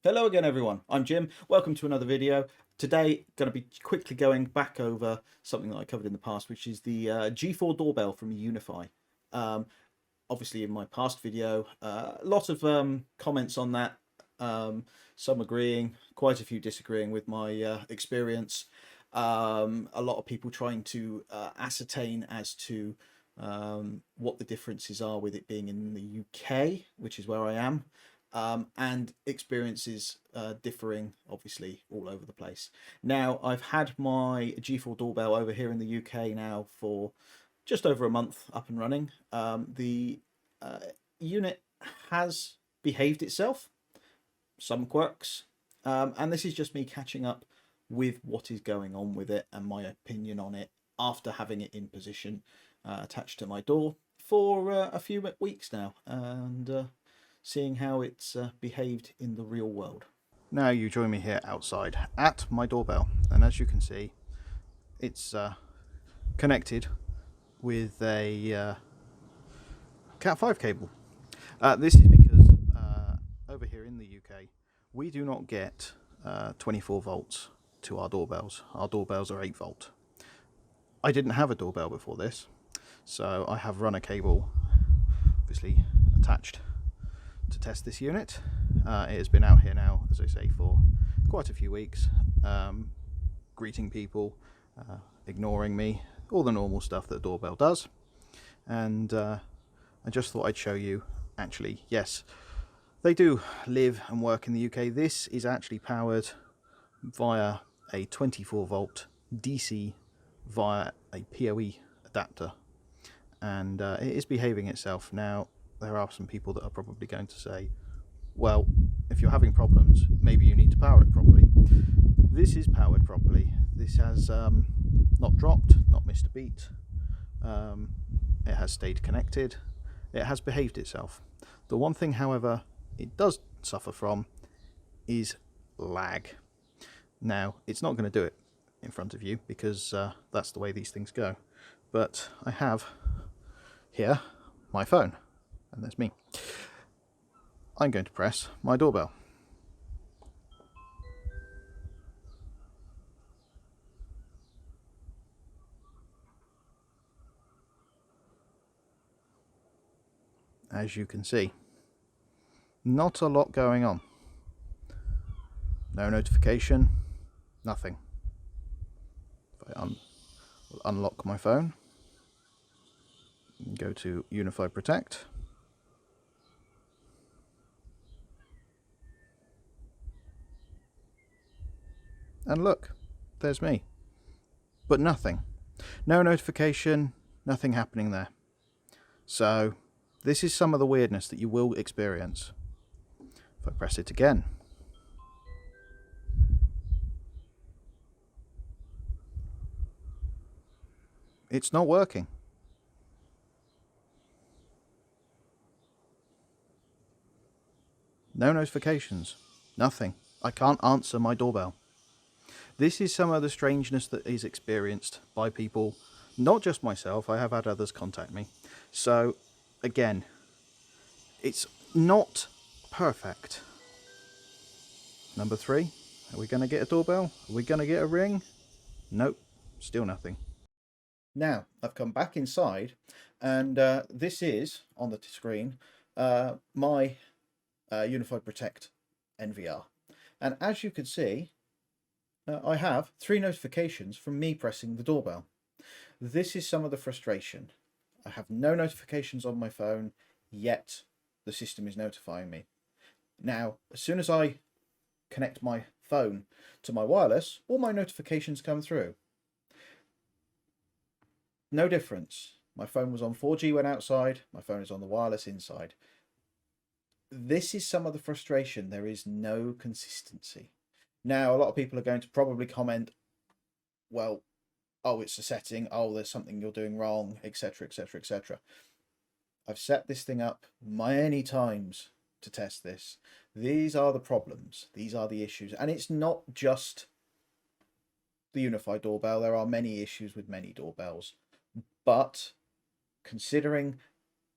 Hello again everyone, I'm Jim. Welcome to another video. Today going to be quickly going back over something that I covered in the past, which is the G4 Doorbell from Unifi. Um, Obviously in my past video, a lot of comments on that, some agreeing, quite a few disagreeing with my experience. A lot of people trying to ascertain as to what the differences are with it being in the UK, which is where I am, and experiences differing obviously all over the place. Now, I've had my G4 doorbell over here in the UK now for just over a month up and running. The uh, unit has behaved itself, some quirks, and this is just me catching up with what is going on with it and my opinion on it after having it in position attached to my door for a few weeks now, and seeing how it's behaved in the real world. Now you join me here outside at my doorbell, and as you can see, it's connected with a Cat5 cable. This is because over here in the UK, we do not get 24 volts to our doorbells. Our doorbells are 8 volt. I didn't have a doorbell before this, so I have run a cable, obviously attached, to test this unit. It has been out here now, as I say, for quite a few weeks, greeting people, ignoring me, all the normal stuff that a doorbell does. And I just thought I'd show you, actually, yes, they do live and work in the UK. This is actually powered via a 24 volt DC via a PoE adapter, and it is behaving itself. Now, there are some people that are probably going to say, well, if you're having problems, maybe you need to power it properly. This is powered properly. This has not dropped, not missed a beat. It has stayed connected. It has behaved itself. The one thing, however, it does suffer from is lag. Now, it's not going to do it in front of you because that's the way these things go. But I have here my phone, and there's me. I'm going to press my doorbell. As you can see, not a lot going on. No notification, nothing. If I will unlock my phone, go to Unifi Protect, and look, there's me. But nothing. No notification, nothing happening there. So this is some of the weirdness that you will experience. If I press it again, it's not working. No notifications, nothing. I can't answer my doorbell. This is some of the strangeness that is experienced by people, not just myself. I have had others contact me. So again, it's not perfect. Number 3, are we going to get a doorbell? Are we going to get a ring? Nope, still nothing. Now, I've come back inside, and this is, on the screen, my Unified Protect NVR. And as you can see, I have 3 notifications from me pressing the doorbell. This is some of the frustration. I have no notifications on my phone, yet the system is notifying me. Now, as soon as I connect my phone to my wireless, all my notifications come through. No difference. My phone was on 4G when outside, my phone is on the wireless inside. This is some of the frustration. There is no consistency. Now, a lot of people are going to probably comment, well, oh, it's a setting, oh, there's something you're doing wrong, etc, etc, etc. I've set this thing up many times to test this. These are the problems, these are the issues, and it's not just the Unifi doorbell. There are many issues with many doorbells, but considering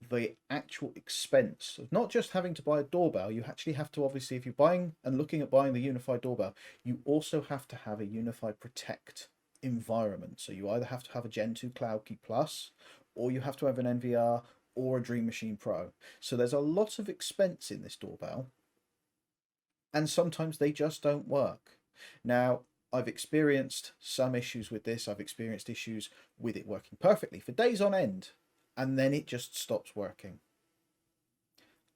the actual expense of not just having to buy a doorbell. You actually have to, obviously, if you're buying and looking at buying the Unifi doorbell, you also have to have a Unifi Protect environment. So you either have to have a Gen 2 Cloud Key Plus, or you have to have an NVR or a Dream Machine Pro. So there's a lot of expense in this doorbell, and sometimes they just don't work. Now, I've experienced some issues with this. I've experienced issues with it working perfectly for days on end, and then it just stops working.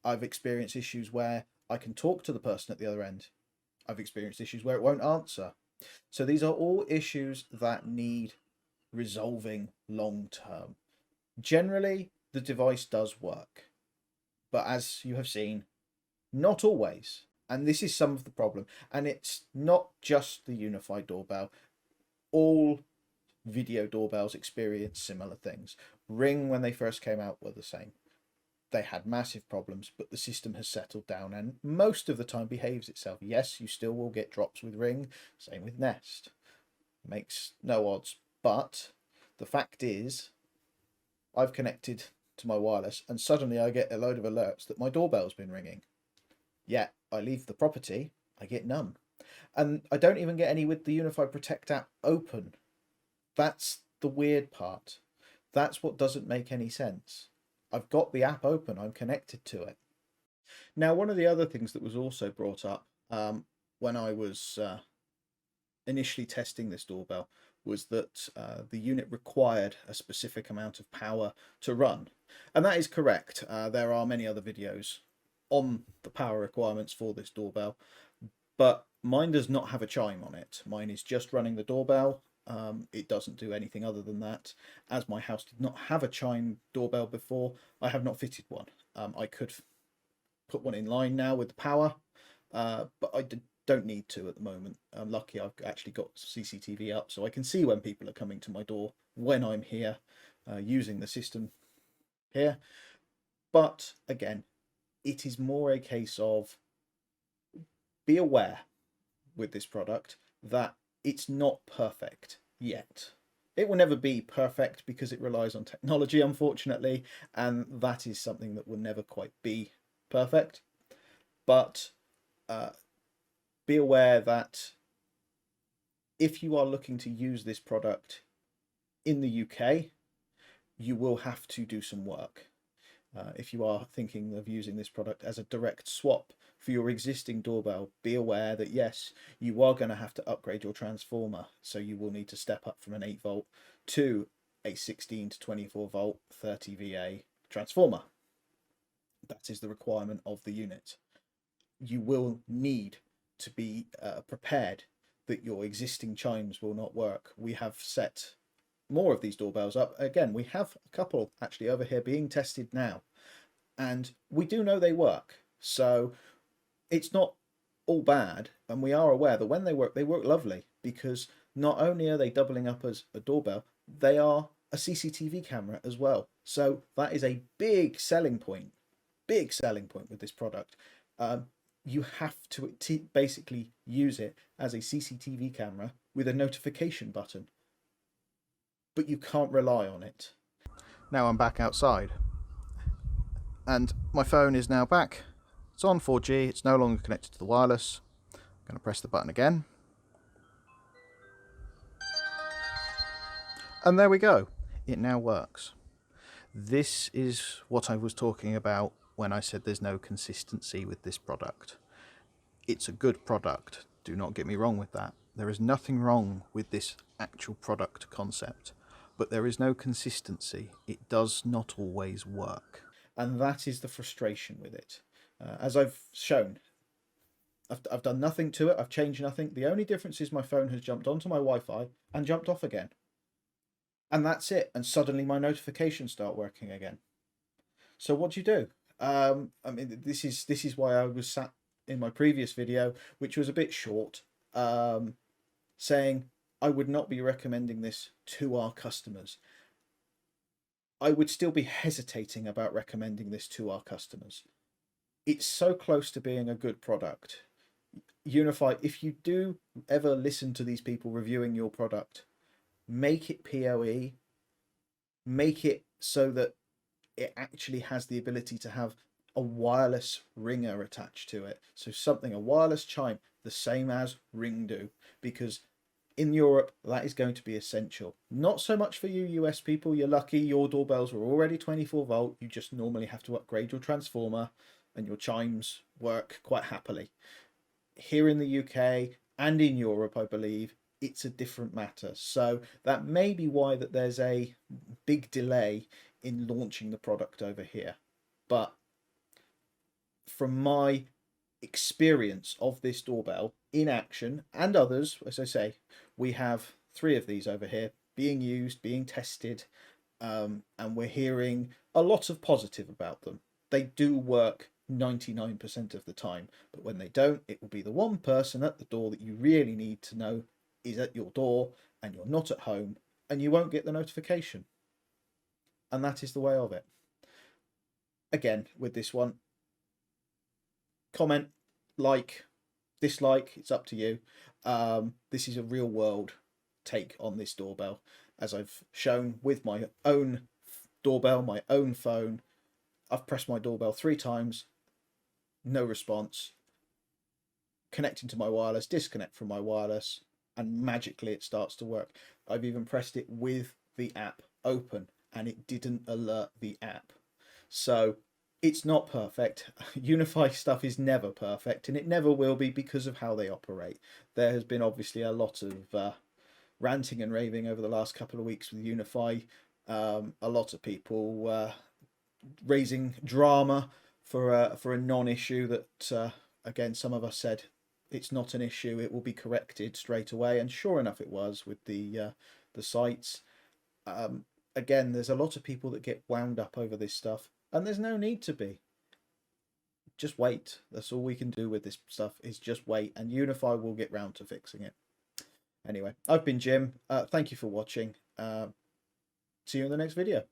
I've experienced issues where I can talk to the person at the other end. I've experienced issues where it won't answer. So these are all issues that need resolving long term. Generally, the device does work, but as you have seen, not always. And this is some of the problem. And it's not just the Unifi doorbell. All video doorbells experience similar things. Ring, when they first came out, were the same. They had massive problems, but the system has settled down and most of the time behaves itself. Yes, you still will get drops with Ring, same with Nest. Makes no odds. But the fact is, I've connected to my wireless and suddenly I get a load of alerts that my doorbell's been ringing. Yet I leave the property, I get none. And I don't even get any with the Unifi Protect app open. That's the weird part. That's what doesn't make any sense. I've got the app open, I'm connected to it. Now, one of the other things that was also brought up when I was initially testing this doorbell was that the unit required a specific amount of power to run. And that is correct. There are many other videos on the power requirements for this doorbell, but mine does not have a chime on it. Mine is just running the doorbell. It doesn't do anything other than that. As my house did not have a chime doorbell before, I have not fitted one. I could put one in line now with the power, but I don't need to at the moment. I'm lucky I've actually got CCTV up so I can see when people are coming to my door when I'm here using the system here. But again, it is more a case of be aware with this product that it's not perfect yet. It will never be perfect because it relies on technology, unfortunately, and that is something that will never quite be perfect. But be aware that if you are looking to use this product in the UK, you will have to do some work. If you are thinking of using this product as a direct swap for your existing doorbell, be aware that yes, you are going to have to upgrade your transformer. So you will need to step up from an 8 volt to a 16 to 24 volt 30 VA transformer. That is the requirement of the unit. You will need to be prepared that your existing chimes will not work. We have set more of these doorbells up. Again, we have a couple actually over here being tested now, and we do know they work. So it's not all bad, and we are aware that when they work lovely, because not only are they doubling up as a doorbell, they are a CCTV camera as well. So that is a big selling point with this product. You have to basically use it as a CCTV camera with a notification button, but you can't rely on it. Now I'm back outside, and my phone is now back. It's on 4G, it's no longer connected to the wireless. I'm going to press the button again. And there we go. It now works. This is what I was talking about when I said there's no consistency with this product. It's a good product, do not get me wrong with that. There is nothing wrong with this actual product concept, but there is no consistency. It does not always work. And that is the frustration with it. As I've shown, I've done nothing to it, I've changed nothing. The only difference is my phone has jumped onto my Wi-Fi and jumped off again. And that's it. And suddenly my notifications start working again. So what do you do? I mean, this is why I was sat in my previous video, which was a bit short, saying I would not be recommending this to our customers. I would still be hesitating about recommending this to our customers. It's so close to being a good product. Unifi, if you do ever listen to these people reviewing your product, make it PoE, make it so that it actually has the ability to have a wireless ringer attached to it. So a wireless chime, the same as Ring do, because in Europe, that is going to be essential. Not so much for you US people. You're lucky your doorbells are already 24-volt. You just normally have to upgrade your transformer and your chimes work quite happily. Here in the UK and in Europe, I believe, it's a different matter. So that may be why that there's a big delay in launching the product over here. But from my experience of this doorbell in action and others, as I say, we have 3 of these over here being used, being tested, and we're hearing a lot of positive about them. They do work 99% of the time, but when they don't, it will be the one person at the door that you really need to know is at your door and you're not at home, and you won't get the notification. And that is the way of it. Again, with this one, comment, like, dislike, it's up to you. This is a real world take on this doorbell, as I've shown with my own doorbell, my own phone. I've pressed my doorbell 3 times, no response. Connecting to my wireless, disconnect from my wireless, and magically it starts to work. I've even pressed it with the app open and it didn't alert the app. So it's not perfect. Unifi stuff is never perfect, and it never will be because of how they operate. There has been obviously a lot of ranting and raving over the last couple of weeks with Unifi. A lot of people raising drama for a non-issue that, again, some of us said it's not an issue. It will be corrected straight away, and sure enough, it was with the sites. Again, there's a lot of people that get wound up over this stuff. And there's no need to be. Just wait. That's all we can do with this stuff is just wait, and Unifi will get round to fixing it. Anyway, I've been Jim. Thank you for watching. See you in the next video.